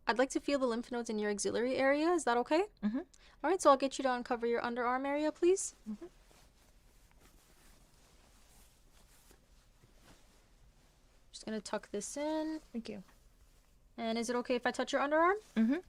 I'd like to feel the lymph nodes in your axillary area. Is that okay? Mm-hmm. All right, so I'll get you to uncover your underarm area, please. Mm-hmm. Just gonna tuck this in. Thank you. And is it okay if I touch your underarm? Mm-hmm. Okay.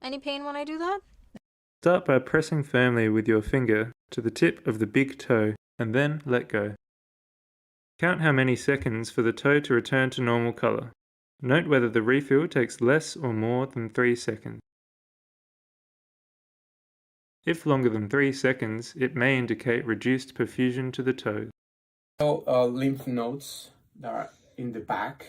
Any pain when I do that? Start by pressing firmly with your finger to the tip of the big toe and then let go. Count how many seconds for the toe to return to normal color. Note whether the refill takes less or more than 3 seconds. If longer than 3 seconds, it may indicate reduced perfusion to the toes. Lymph nodes that are in the back.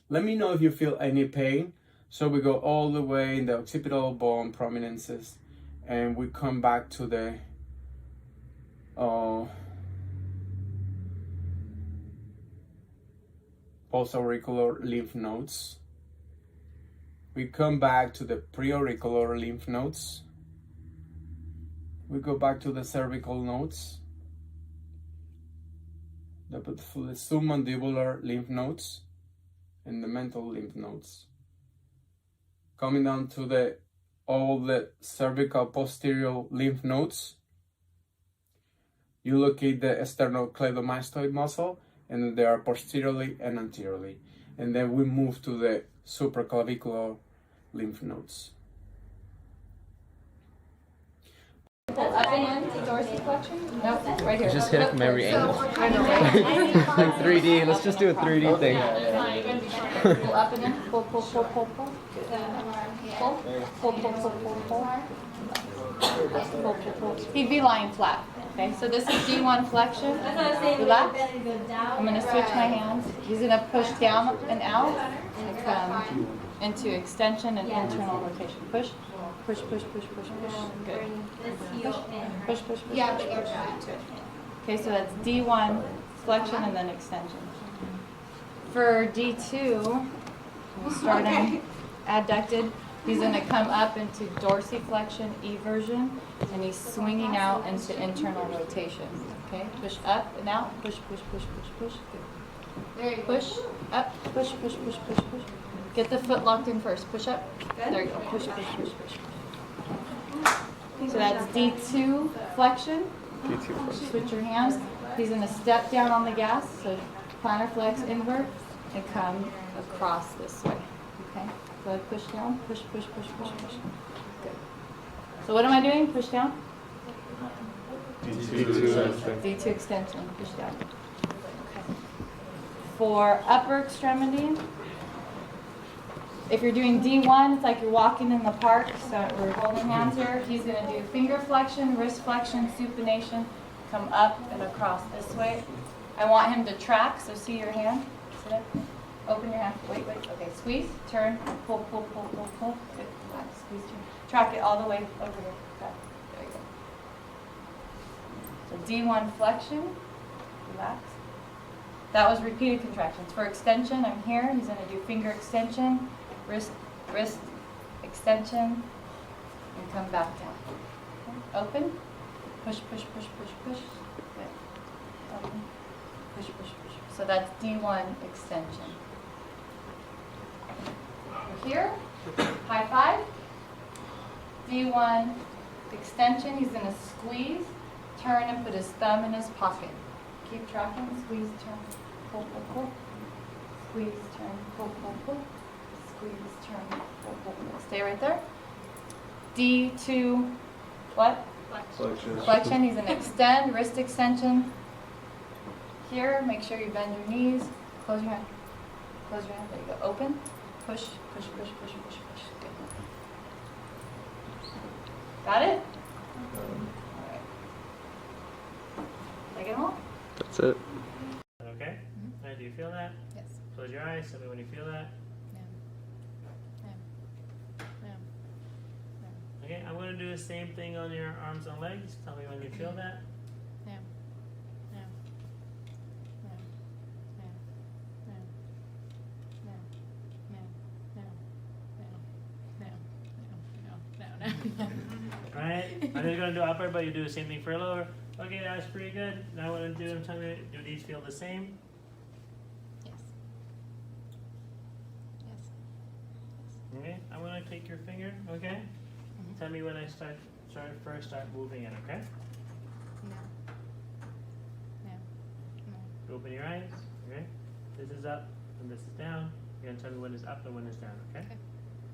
Let me know if you feel any pain. So we go all the way in the occipital bone prominences and we come back to the post-auricular lymph nodes. We come back to the pre-auricular lymph nodes. We go back to the cervical nodes, the submandibular lymph nodes, and the mental lymph nodes. Coming down to all the cervical posterior lymph nodes, you locate the sternocleidomastoid muscle, and they are posteriorly and anteriorly. And then we move to the supraclavicular lymph nodes. Up and in to dorsiflexion? Nope, right here. Just hit it from every angle. I know, right? Like 3D. Let's just do a 3D thing. Pull up and in. Pull, pull, pull, pull, pull. Pull, pull, pull, pull, pull, pull. Pull, pull, pull. He'd be lying flat. Okay, so this is D1 flexion. Relax. I'm going to switch my hands. He's going to push down and out and come into extension and internal rotation. Push. Push, push, push, push, push. Good. Push, push, push, push. Yeah, but you're trying to. Okay, so that's D1 flexion and then extension. For D2, we'll start him adducted. He's going to come up into dorsiflexion, eversion, and he's swinging out into internal rotation. Okay, push up and out. Push, push, push, push, push. Good. Push up. Push, push, push, push, push. Get the foot locked in first. Push up. There you go. Push, push, push, push. So that's D2 flexion. D2 flexion. Switch your hands. He's going to step down on the gas, so plantar flex invert, and come across this way. Okay? Go ahead, push down. Push, push, push, push, push. Good. So what am I doing? Push down. D2 extension. Push down. Okay. For upper extremity, if you're doing D1, it's like you're walking in the park, so we're holding hands here. He's going to do finger flexion, wrist flexion, supination, come up and across this way. I want him to track, so see your hand. Sit up. Open your hand. Wait, wait. Okay, squeeze, turn, pull, pull, pull, pull, pull. Good. Relax, squeeze, turn. Track it all the way over here. Okay. There you go. So D1 flexion, relax. That was repeated contractions. For extension, I'm here. He's going to do finger extension, wrist extension, and come back down. Okay. Open, push, push, push, push, push. Good. Open, push, push, push. So that's D1 extension. Here, high five. D1 extension. He's going to squeeze, turn, and put his thumb in his pocket. Keep tracking. Squeeze, turn, pull, pull, pull. Squeeze, turn, pull, pull, pull. Squeeze, turn, pull, pull, pull. Stay right there. D2, what? Flexion. He's going to extend, wrist extension. Here, make sure you bend your knees. Close your hand. Close your hand. There you go. Open. Push, push, push, push, push, push. Good. Got it? All right. Second hold. That's it. Okay? Alright, do you feel that? Yes. Close your eyes, tell me when you feel that. Okay, I'm going to do the same thing on your arms and legs. Tell me when you feel that. Right? I'm just going to do upper, but you do the same thing for lower. Okay, that's pretty good. Now what I'm doing, tell me, do these feel the same? Yes. Yes. Okay, I'm going to take your finger, okay? Tell me when I start moving it, okay? No. Open your eyes, okay? This is up and this is down. You're going to tell me when it's up and when it's down, okay? Okay.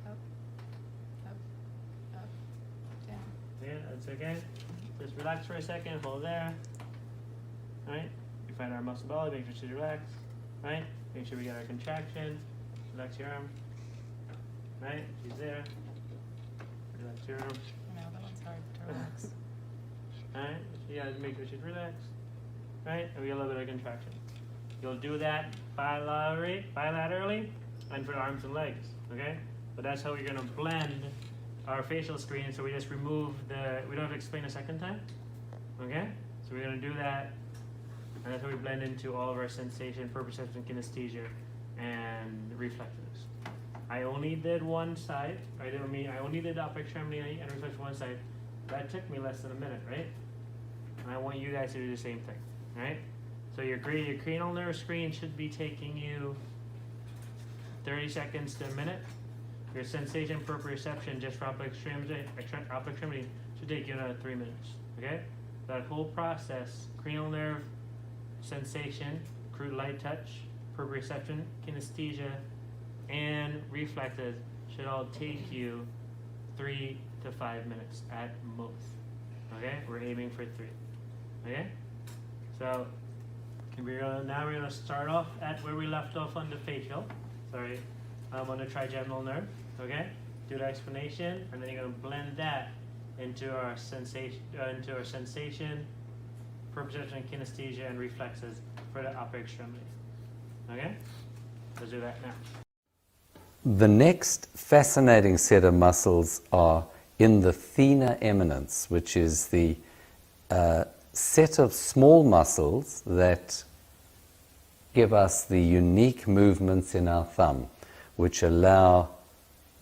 Up. Down. Yeah, that's okay. Just relax for a second, hold there. Alright? We find our muscle belly, make sure she's relaxed. Right? Make sure we get our contraction. Relax your arm. Right? She's there. Relax your arm. No, that one's hard to relax. Alright? You gotta make sure she's relaxed. Right? And we get a little bit of contraction. You'll do that bilaterally and for arms and legs. Okay? But that's how we're gonna blend our facial screen, so we just remove we don't have to explain a second time. Okay? So we're going to do that, and that's how we blend into all of our sensation, proprioception, kinesthesia, and reflexes. I only did one side, right? I only did the upper extremity and reflex one side. That took me less than a minute, right? And I want you guys to do the same thing, right? So your cranial nerve screen should be taking you 30 seconds to a minute. Your sensation proprioception just for upper extremity should take you another 3 minutes. Okay? That whole process, cranial nerve, sensation, crude light touch, proprioception, kinesthesia, and reflexes should all take you 3 to 5 minutes at most. Okay? We're aiming for 3. Okay? So now we're gonna start off at where we left off on the facial. Sorry. On the trigeminal nerve, okay? Do the explanation, and then you're going to blend that into our sensation, proprioception, kinesthesia, and reflexes for the upper extremity. Okay? Let's do that now. The next fascinating set of muscles are in the thenar eminence, which is the set of small muscles that give us the unique movements in our thumb, which allow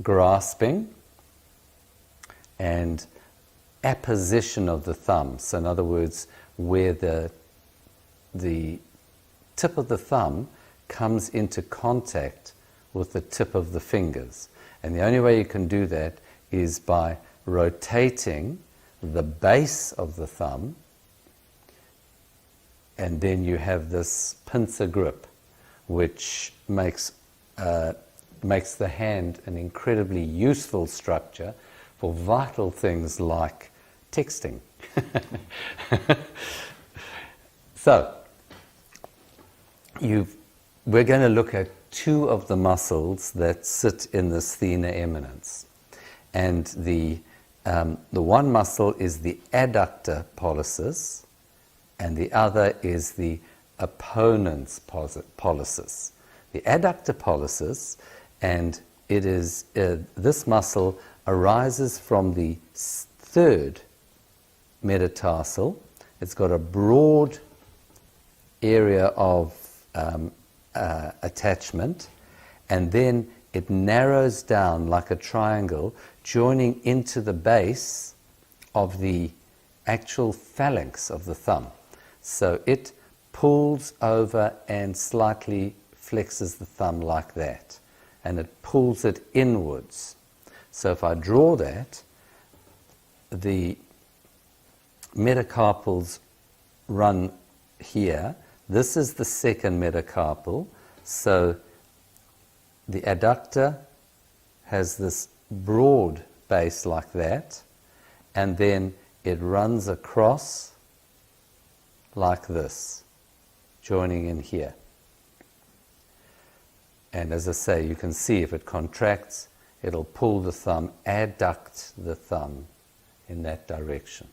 grasping and apposition of the thumb. So in other words, where the tip of the thumb comes into contact with the tip of the fingers. And the only way you can do that is by rotating the base of the thumb, and then you have this pincer grip, which makes the hand an incredibly useful structure for vital things like texting. So, we're going to look at 2 of the muscles that sit in this thenar eminence. And the one muscle is the adductor pollicis, and the other is the opponens pollicis. The adductor pollicis, and it is this muscle arises from the 3rd metatarsal. It's got a broad area of attachment, and then it narrows down like a triangle, joining into the base of the actual phalanx of the thumb. So it pulls over and slightly flexes the thumb like that, and it pulls it inwards. So if I draw that, the metacarpals run here. This is the 2nd metacarpal. So the adductor has this broad base like that, and then it runs across like this, joining in here. And as I say, you can see if it contracts, it'll pull the thumb, adduct the thumb in that direction.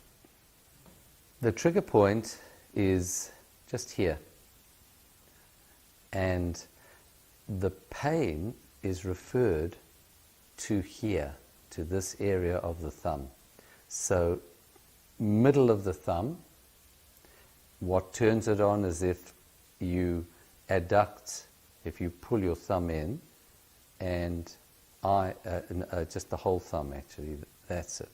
The trigger point is just here. And the pain is referred to here, to this area of the thumb. So, middle of the thumb, what turns it on is if you adduct, if you pull your thumb in, and just the whole thumb actually, that's it.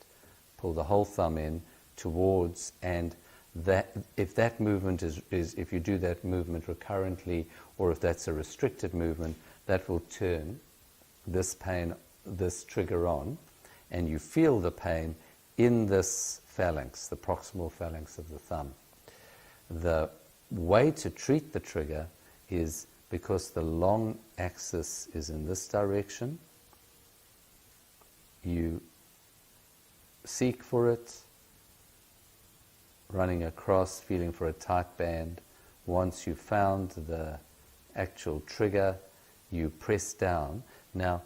Pull the whole thumb in towards, and that if that movement is if you do that movement recurrently, or if that's a restricted movement, that will turn this pain, this trigger on, and you feel the pain in this phalanx, the proximal phalanx of the thumb. The way to treat the trigger is, because the long axis is in this direction, you seek for it, running across, feeling for a tight band. Once you've found the actual trigger, you press down. Now,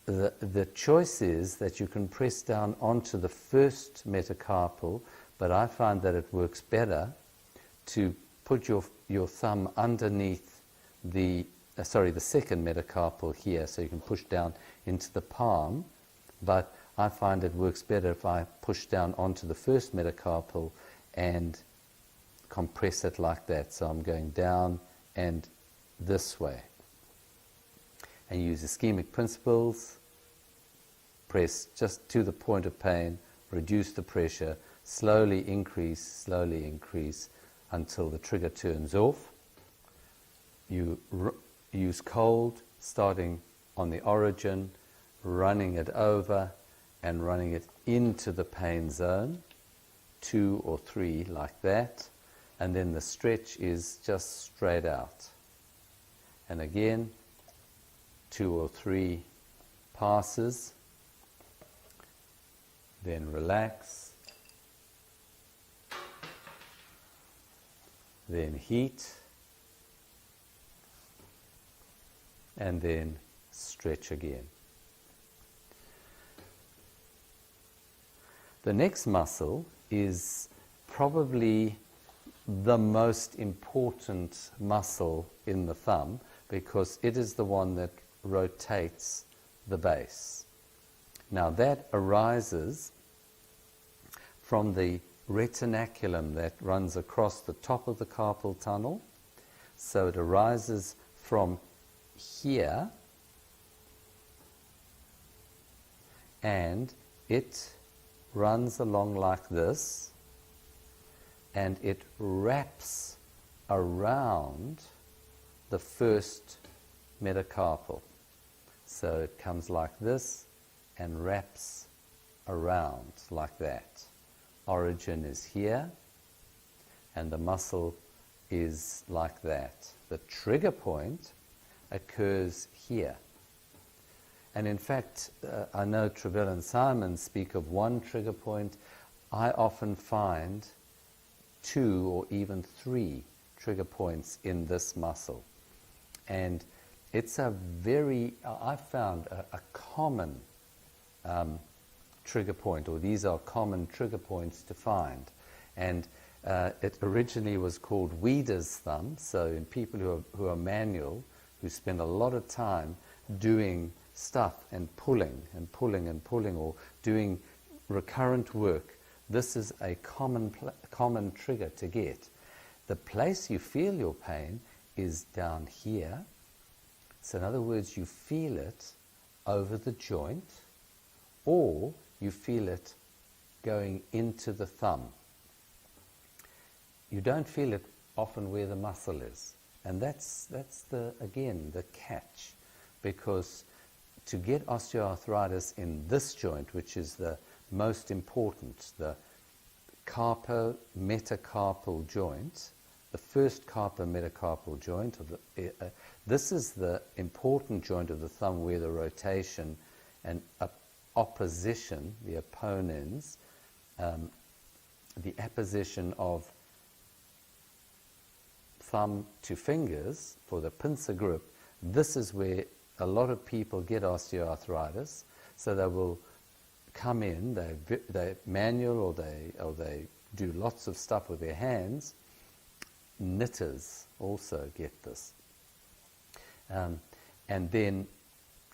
the choice is that you can press down onto the first metacarpal, but I find that it works better to put your thumb underneath the second metacarpal here, so you can push down into the palm, but I find it works better if I push down onto the first metacarpal and compress it like that. So I'm going down and this way. And use ischemic principles, press just to the point of pain, reduce the pressure, slowly increase until the trigger turns off. You use cold, starting on the origin, running it over and running it into the pain zone, 2 or 3 like that, and then the stretch is just straight out. And again, 2 or 3 passes, then relax, then heat, and then stretch again. The next muscle is probably the most important muscle in the thumb, because it is the one that rotates the base. Now that arises from the retinaculum that runs across the top of the carpal tunnel. So it arises from here, and it runs along like this, and it wraps around the first metacarpal. So it comes like this and wraps around like that. Origin is here, and the muscle is like that. The trigger point occurs here. And in fact, I know Travell and Simon speak of one trigger point. I often find 2 or even 3 trigger points in this muscle. And it's a very, I found a common trigger point, or these are common trigger points to find. And it originally was called Weeder's thumb. So in people who are manual, who spend a lot of time doing stuff and pulling and pulling and pulling, or doing recurrent work, this is a common trigger to get. The place you feel your pain is down here. So in other words, you feel it over the joint, or you feel it going into the thumb. You don't feel it often where the muscle is. And that's again the catch, because to get osteoarthritis in this joint, which is the most important, the carpo-metacarpal joint, the first carpo-metacarpal joint of the, this is the important joint of the thumb where the rotation and opposition, the opponents, the apposition of thumb to fingers for the pincer grip. This is where a lot of people get osteoarthritis. So they will come in, they manual, or they do lots of stuff with their hands, knitters also get this. And then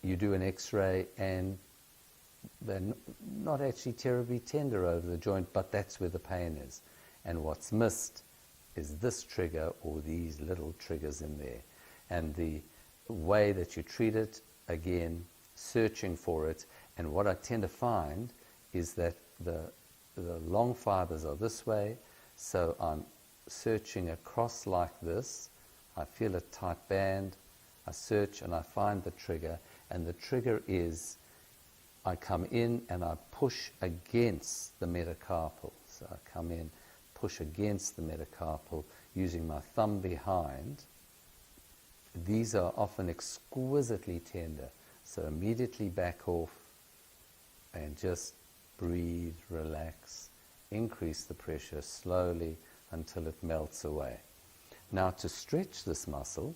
you do an x-ray and they're not actually terribly tender over the joint, but that's where the pain is. And what's missed is this trigger or these little triggers in there. And the way that you treat it, again, searching for it. And what I tend to find is that the long fibers are this way, so I'm searching across like this. I feel a tight band, I search and I find the trigger, and the trigger is I come in and I push against the metacarpal. So I come in, push against the metacarpal using my thumb behind. These are often exquisitely tender, so immediately back off and just breathe, relax, increase the pressure slowly until it melts away. Now, to stretch this muscle,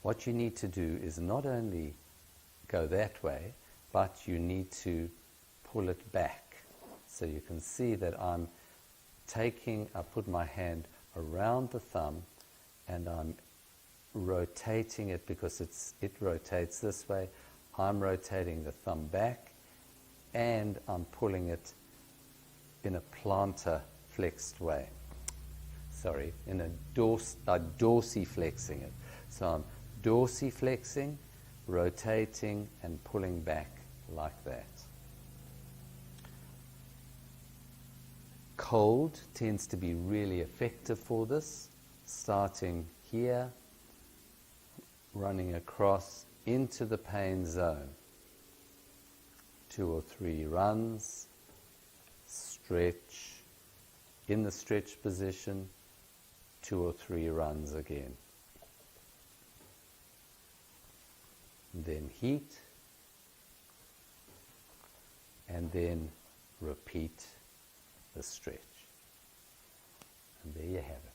what you need to do is not only go that way, but you need to pull it back. So you can see that I put my hand around the thumb and I'm rotating it because it rotates this way. I'm rotating the thumb back and I'm pulling it in a plantar flexed way. Sorry, in a dorsiflexing it. So I'm dorsiflexing, rotating and pulling back like that. Cold tends to be really effective for this, starting here, running across into the pain zone. 2 or 3 runs, stretch, in the stretch position, 2 or 3 runs again. And then heat, and then repeat the stretch. And there you have it.